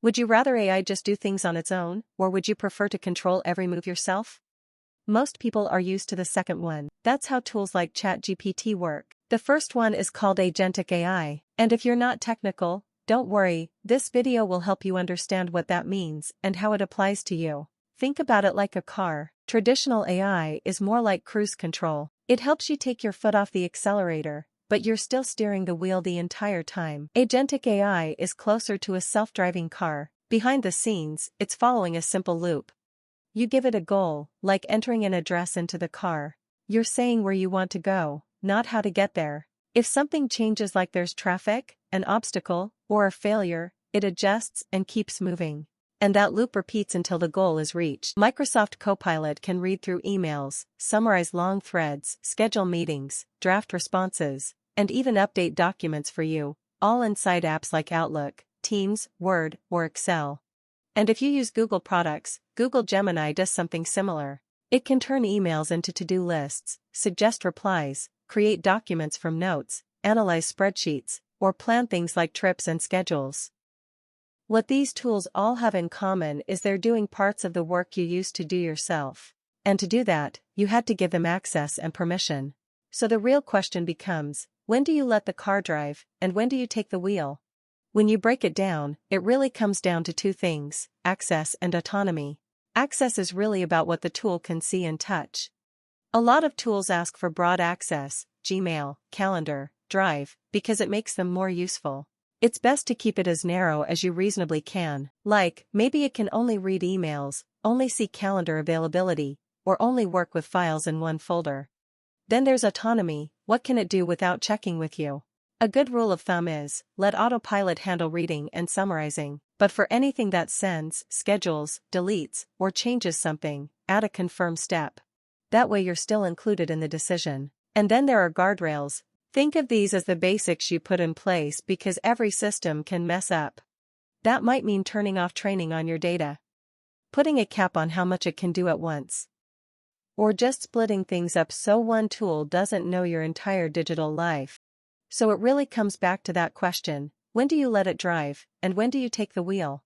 Would you rather AI just do things on its own, or would you prefer to control every move yourself? Most people are used to the second one. That's how tools like ChatGPT work. The first one is called Agentic AI, and if you're not technical, don't worry, this video will help you understand what that means and how it applies to you. Think about it like a car. Traditional AI is more like cruise control. It helps you take your foot off the accelerator, but you're still steering the wheel the entire time. Agentic AI is closer to a self-driving car. Behind the scenes, it's following a simple loop. You give it a goal, like entering an address into the car. You're saying where you want to go, not how to get there. If something changes, like there's traffic, an obstacle, or a failure, it adjusts and keeps moving. And that loop repeats until the goal is reached. Microsoft Copilot can read through emails, summarize long threads, schedule meetings, draft responses, and even update documents for you, all inside apps like Outlook, Teams, Word, or Excel. And if you use Google products, Google Gemini does something similar. It can turn emails into to-do lists, suggest replies, create documents from notes, analyze spreadsheets, or plan things like trips and schedules. What these tools all have in common is they're doing parts of the work you used to do yourself. And to do that, you had to give them access and permission. So the real question becomes, when do you let the car drive, and when do you take the wheel? When you break it down, it really comes down to two things: access and autonomy. Access is really about what the tool can see and touch. A lot of tools ask for broad access, Gmail, Calendar, Drive, because it makes them more useful. It's best to keep it as narrow as you reasonably can, like, maybe it can only read emails, only see calendar availability, or only work with files in one folder. Then there's autonomy. What can it do without checking with you? A good rule of thumb is, let autopilot handle reading and summarizing, but for anything that sends, schedules, deletes, or changes something, add a confirm step. That way you're still included in the decision. And then there are guardrails. Think of these as the basics you put in place because every system can mess up. That might mean turning off training on your data, putting a cap on how much it can do at once, or just splitting things up so one tool doesn't know your entire digital life. So it really comes back to that question: when do you let it drive, and when do you take the wheel?